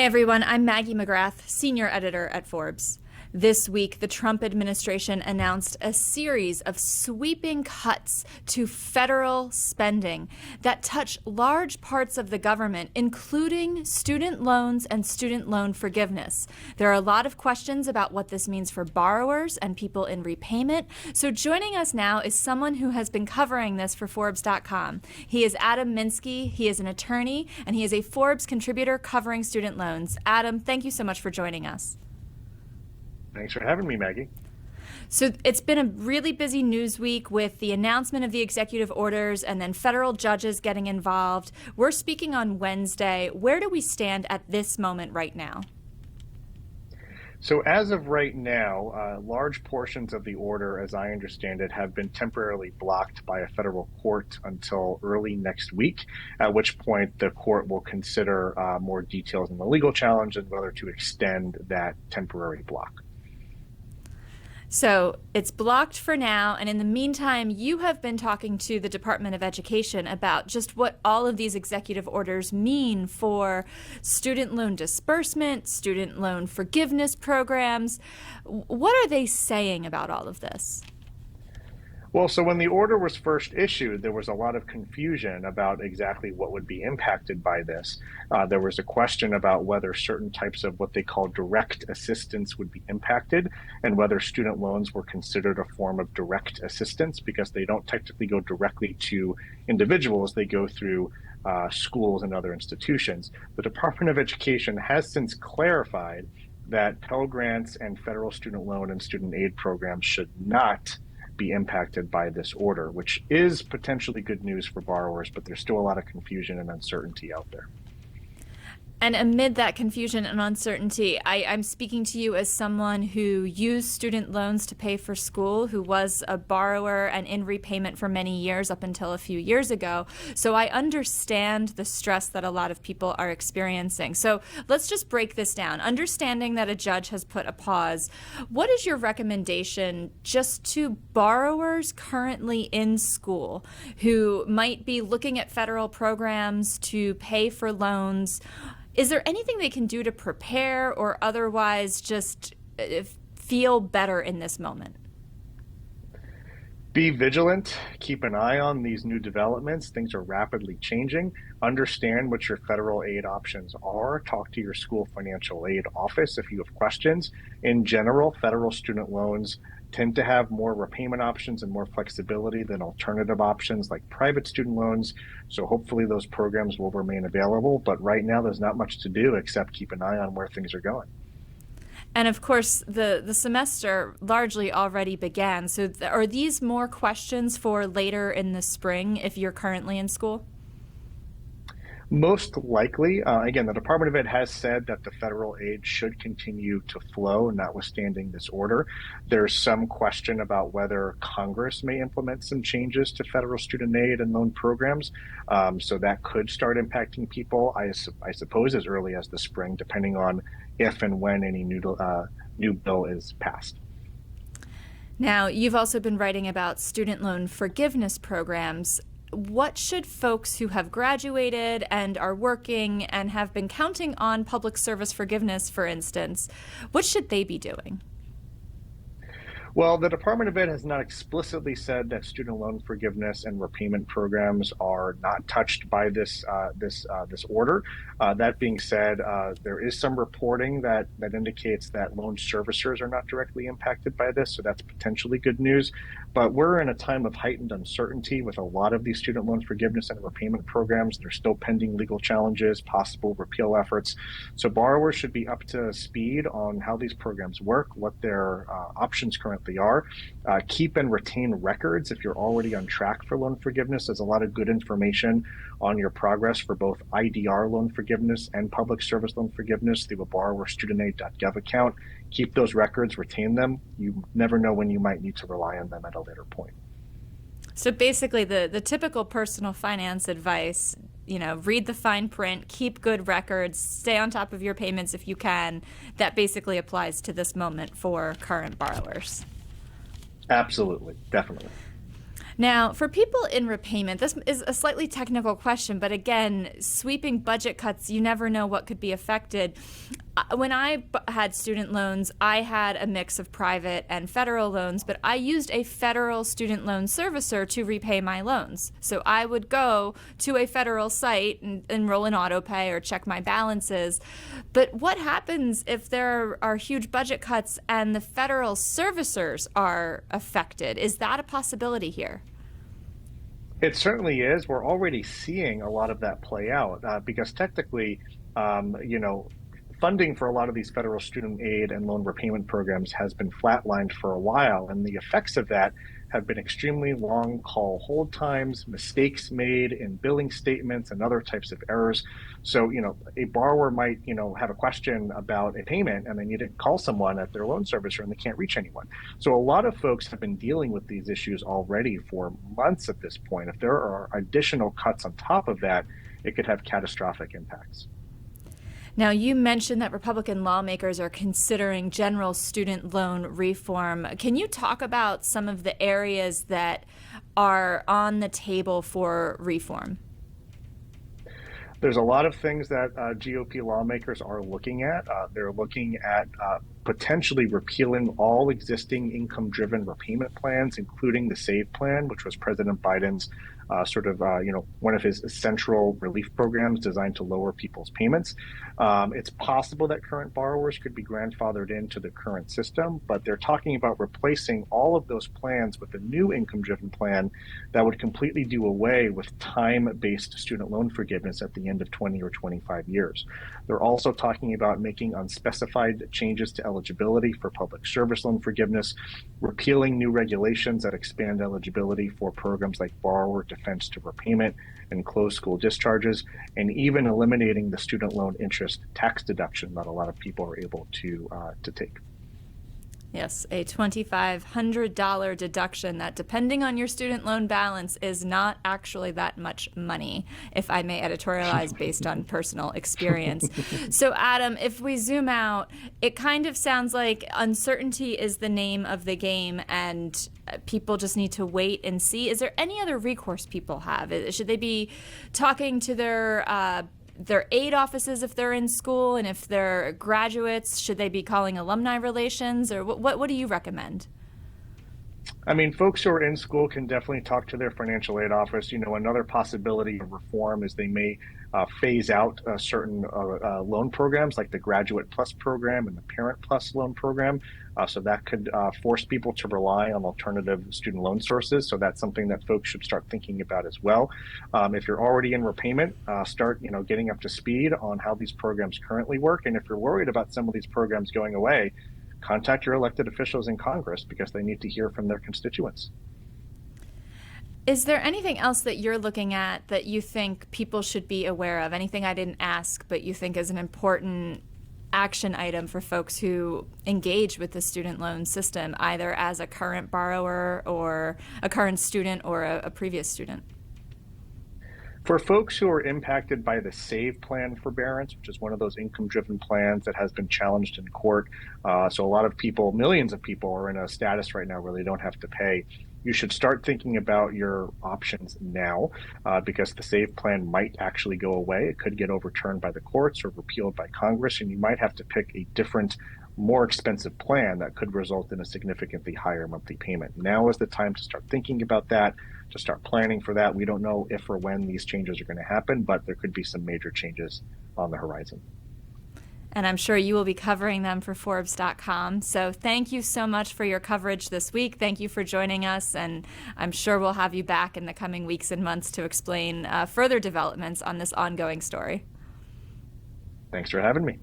Hi, everyone. I'm Maggie McGrath, senior editor at Forbes. This week, the Trump administration announced a series of sweeping cuts to federal spending that touch large parts of the government, including student loans and student loan forgiveness. There are a lot of questions about what this means for borrowers and people in repayment. So joining us now is someone who has been covering this for Forbes.com. He is Adam Minsky. He is an attorney, and he is a Forbes contributor covering student loans. Adam, thank you so much for joining us. Thanks for having me, Maggie. So it's been a really busy news week with the announcement of the executive orders and then federal judges getting involved. We're speaking on Wednesday. Where do we stand at this moment right now? So as of right now, large portions of the order, as I understand it, have been temporarily blocked by a federal court until early next week, at which point the court will consider more details in the legal challenge and whether to extend that temporary block. So it's blocked for now, and in the meantime, you have been talking to the Department of Education about just what all of these executive orders mean for student loan disbursement, student loan forgiveness programs. What are they saying about all of this? Well, so when the order was first issued, there was a lot of confusion about exactly what would be impacted by this. There was a question about whether certain types of what they call direct assistance would be impacted and whether student loans were considered a form of direct assistance because they don't technically go directly to individuals, they go through schools and other institutions. The Department of Education has since clarified that Pell Grants and federal student loan and student aid programs should not be impacted by this order, which is potentially good news for borrowers, but there's still a lot of confusion and uncertainty out there. And amid that confusion and uncertainty, I'm speaking to you as someone who used student loans to pay for school, who was a borrower and in repayment for many years up until a few years ago. So I understand the stress that a lot of people are experiencing. So let's just break this down. Understanding that a judge has put a pause, what is your recommendation just to borrowers currently in school who might be looking at federal programs to pay for loans? Is there anything they can do to prepare or otherwise just feel better in this moment? Be vigilant, keep an eye on these new developments. Things are rapidly changing. Understand what your federal aid options are. Talk to your school financial aid office if you have questions. In general, federal student loans tend to have more repayment options and more flexibility than alternative options like private student loans. So hopefully those programs will remain available. But right now, there's not much to do except keep an eye on where things are going. And of course, the semester largely already began. So are these more questions for later in the spring if you're currently in school? Most likely. Again, the Department of Ed has said that the federal aid should continue to flow, notwithstanding this order. There's some question about whether Congress may implement some changes to federal student aid and loan programs. So that could start impacting people, I suppose, as early as the spring, depending on if and when any new bill is passed. Now, you've also been writing about student loan forgiveness programs. What should folks who have graduated and are working and have been counting on public service forgiveness, for instance, what should they be doing? Well, the Department of Ed has not explicitly said that student loan forgiveness and repayment programs are not touched by this order. That being said, there is some reporting that indicates that loan servicers are not directly impacted by this, so that's potentially good news. But we're in a time of heightened uncertainty with a lot of these student loan forgiveness and repayment programs. There's still pending legal challenges, possible repeal efforts. So borrowers should be up to speed on how these programs work, what their options currently are. Keep and retain records if you're already on track for loan forgiveness. There's a lot of good information on your progress for both IDR loan forgiveness and public service loan forgiveness through a borrowerstudentaid.gov account. Keep those records, retain them. You never know when you might need to rely on them at a later point. So basically the typical personal finance advice, read the fine print, keep good records, stay on top of your payments if you can. That basically applies to this moment for current borrowers. Absolutely, definitely. Now, for people in repayment, this is a slightly technical question, but again, sweeping budget cuts, you never know what could be affected. When I had student loans, I had a mix of private and federal loans, but I used a federal student loan servicer to repay my loans. So I would go to a federal site and enroll in autopay or check my balances. But what happens if there are huge budget cuts and the federal servicers are affected? Is that a possibility here? It certainly is. We're already seeing a lot of that play out because technically, you know, funding for a lot of these federal student aid and loan repayment programs has been flatlined for a while, and the effects of that have been extremely long call hold times, mistakes made in billing statements, and other types of errors. So, you know, a borrower might, you know, have a question about a payment and they need to call someone at their loan servicer and they can't reach anyone. So a lot of folks have been dealing with these issues already for months at this point. If there are additional cuts on top of that, it could have catastrophic impacts. Now, you mentioned that Republican lawmakers are considering general student loan reform. Can you talk about some of the areas that are on the table for reform? There's a lot of things that GOP lawmakers are looking at. They're looking at potentially repealing all existing income-driven repayment plans, including the SAVE plan, which was President Biden's one of his central relief programs designed to lower people's payments. It's possible that current borrowers could be grandfathered into the current system, but they're talking about replacing all of those plans with a new income-driven plan that would completely do away with time-based student loan forgiveness at the end of 20 or 25 years. They're also talking about making unspecified changes to eligibility for public service loan forgiveness, repealing new regulations that expand eligibility for programs like borrower defense to repayment and closed school discharges, and even eliminating the student loan interest tax deduction that a lot of people are able to take. Yes, a $2,500 deduction that, depending on your student loan balance, is not actually that much money, if I may editorialize based on personal experience. So, Adam, if we zoom out, it kind of sounds like uncertainty is the name of the game, and people just need to wait and see. Is there any other recourse people have? Should they be talking to their aid offices if they're in school, and if they're graduates, should they be calling alumni relations, or what do you recommend? I mean, folks who are in school can definitely talk to their financial aid office. You know, another possibility of reform is they may phase out certain loan programs like the Graduate Plus program and the Parent Plus loan program. So that could force people to rely on alternative student loan sources. So that's something that folks should start thinking about as well. If you're already in repayment, start getting up to speed on how these programs currently work. And if you're worried about some of these programs going away, contact your elected officials in Congress because they need to hear from their constituents. Is there anything else that you're looking at that you think people should be aware of? Anything I didn't ask, but you think is an important action item for folks who engage with the student loan system, either as a current borrower or a current student or a previous student? For folks who are impacted by the SAVE plan forbearance, which is one of those income-driven plans that has been challenged in court, so a lot of people, millions of people, are in a status right now where they don't have to pay. You should start thinking about your options now because the SAVE plan might actually go away. It could get overturned by the courts or repealed by Congress, and you might have to pick a different, more expensive plan that could result in a significantly higher monthly payment. Now is the time to start thinking about that, to start planning for that. We don't know if or when these changes are going to happen, but there could be some major changes on the horizon. And I'm sure you will be covering them for Forbes.com. So thank you so much for your coverage this week. Thank you for joining us, and I'm sure we'll have you back in the coming weeks and months to explain further developments on this ongoing story. Thanks for having me.